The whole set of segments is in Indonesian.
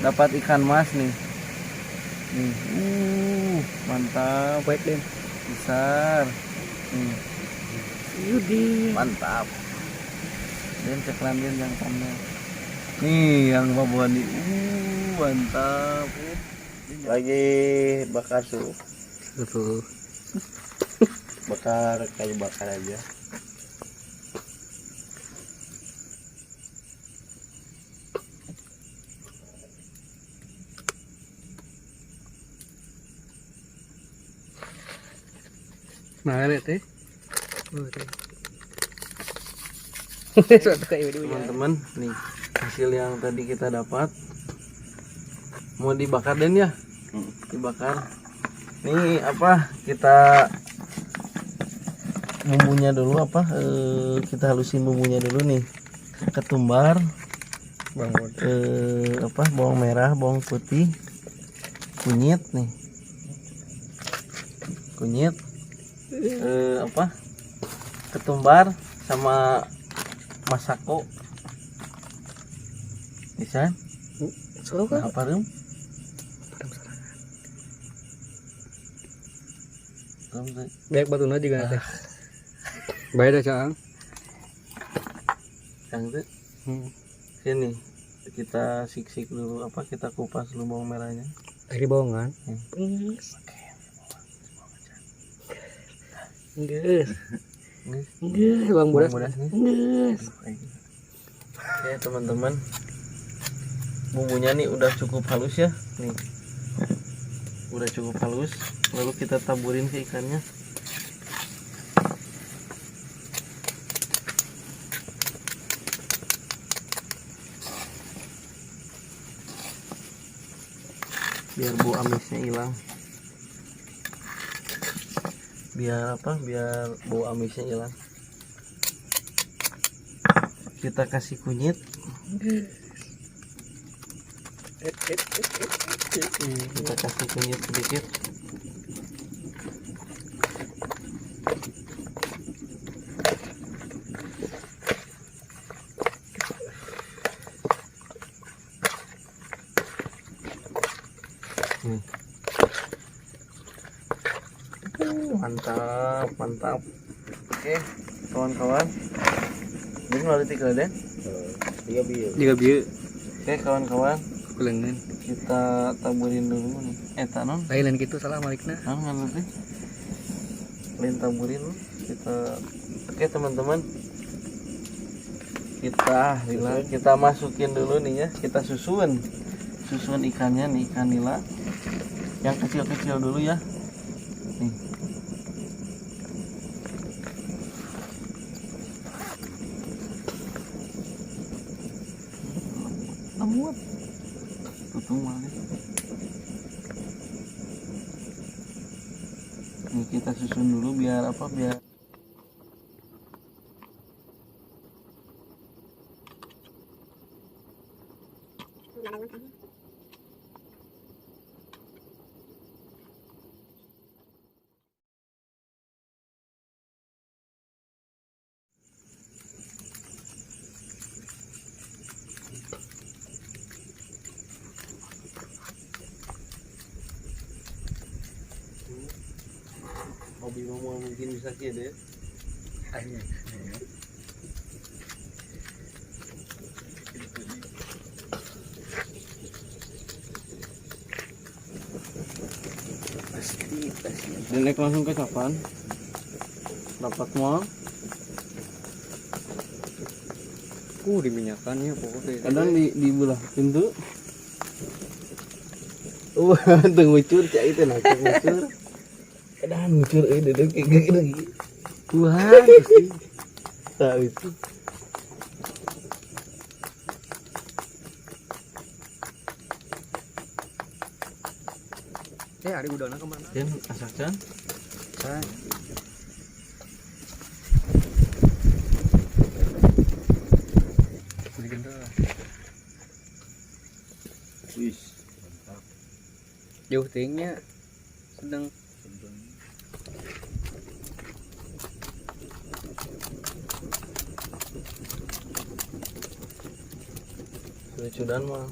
dapat ikan mas nih. Nih, mantap. Baik Den. Besar. Nih, Yudi. mantap. Dan ceklan dia yang thumbnail. Nih yang bawa nih. Mantap. Lagi bakar sup. Betul. Bakar kayu bakar aja. Nah, lihat teh. Teman-teman, nih hasil yang tadi kita dapat. Mau dibakar Den ya? Dibakar. Nih apa? Kita bumbunya dulu apa? Kita halusin bumbunya dulu nih. Ketumbar, apa? Bawang merah, bawang putih, kunyit nih. Kunyit, apa? Ketumbar sama masako. Bisa? Nah, apa rum? Baik batuna juga teh. Baik dah Cang. Cang tuh. Sini kita sik-sik dulu apa kita kupas dulu bawang merahnya. Air bawongan. Geus. Geus bang bodas. Geus. Oke teman-teman, bumbunya nih udah cukup halus ya. Nih udah cukup halus, lalu kita taburin ke ikannya. Biar bau amisnya hilang. Biar apa? Biar bau amisnya hilang. Kita kasih kunyit. Kita kasih kunyit sedikit. Mantap, mantap. Oke, kawan-kawan. Ini melalui 3 Den. 3 bieu. 3 bieu. Oke, kawan-kawan. Kulengan. Kita taburin dulu nih. Tanon. Lain gitu salah malikna. Ngan nih. Lain taburin kita. Oke, teman-teman. Kita masukin dulu nih ya. Kita susun ikannya nih, ikan nila. Yang kecil-kecil dulu ya. Nih. Lembut. Tutung malah. Nih kita susun dulu biar apa? Biar hobi mau mungkin bisa sih deh. Dan naik langsung ke capan. Dapat mau. Diminyakannya pokoknya. Kadang di belah pintu. Teu ngucur cak itu nah, ngucur. Kadang ngucur dedek kayak gini. Tuhan. Tahu itu. Ada udangnya kemana? Dan asalkan Cang. wis mantap. Jauh tingnya sedang Sudan mah.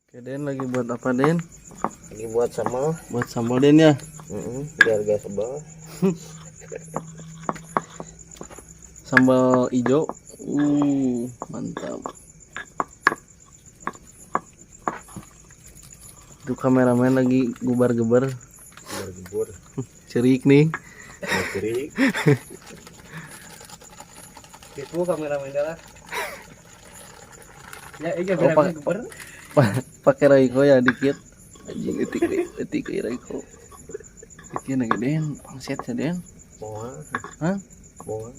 Oke Den, lagi buat apa Den? Lagi buat sambal. Buat sambal Den ya. Biar gak sebel. Sambal ijo. Mantap. Itu kameramen lagi gubar-gebar. Biar gebur. Cerik nih. Kiri. Itu kameramen dah. Ya, iya Oh, kameramen geber. Pakai Raiko ya dikit. Anjing etik Raiko. Dikit lagi Den, pangset ya Den. Boa. Hah? Boa.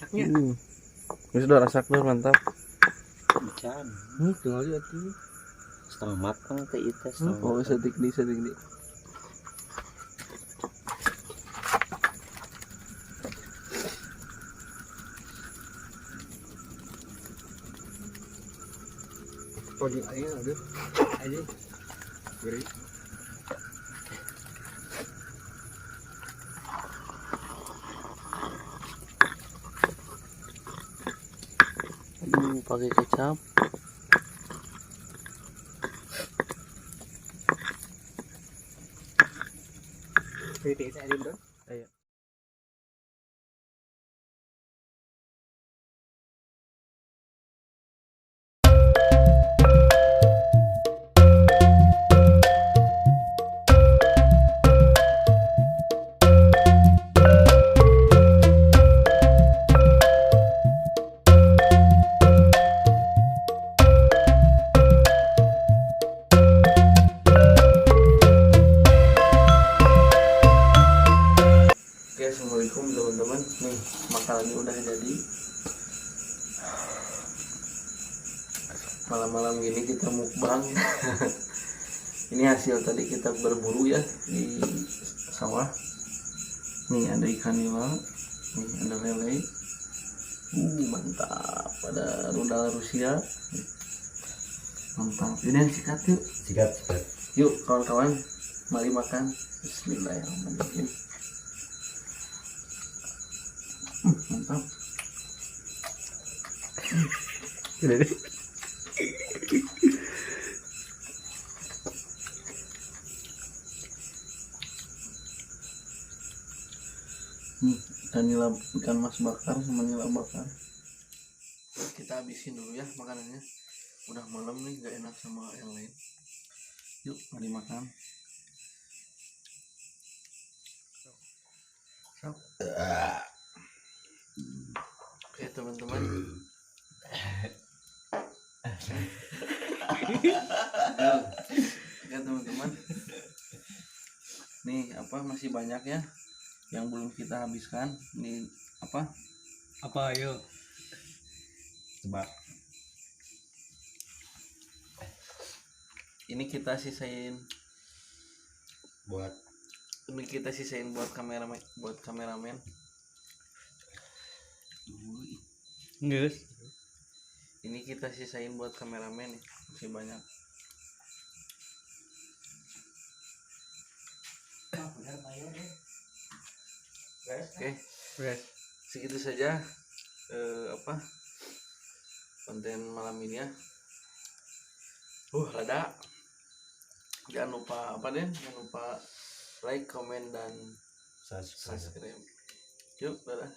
Saknya. Ini sudah rasak tuh mantap. Ikan. Tinggal lihat tuh. Setengah matang teh itu. Oh, sedik di. Oh, di air ada. Aja. Beri. Aduh, pakai kecap. Beri saya ada dong. Ayo. Oke, assalamualaikum teman-teman. Nih makanannya udah jadi. Malam-malam gini kita mukbang. Ini hasil tadi kita berburu ya di sawah. Nih ada ikan nila, nih ada lele. Mantap. Ada rudal Rusia. Mantap. Ini yang sikat yuk. Sikat. Yuk kawan-kawan, mari makan. Bismillahirrahmanirrahim. Mantap. Udah deh. Ikan mas bakar sama nila bakar. Kita habisin dulu ya makanannya. Udah malam nih, gak enak sama yang lain. Yuk, mari makan. Oke teman-teman. Oke teman-teman. Nih apa masih banyak ya yang belum kita habiskan. Nih apa? Apa ayo? Coba. Ini kita sisain Buat. buat kameramen. Nges. Ini kita sisain buat kameramen nih, masih banyak. Oke, Beres. segitu saja konten malam ini ya. Lada. Jangan lupa jangan lupa like, comment dan subscribe. Yuk, dadah.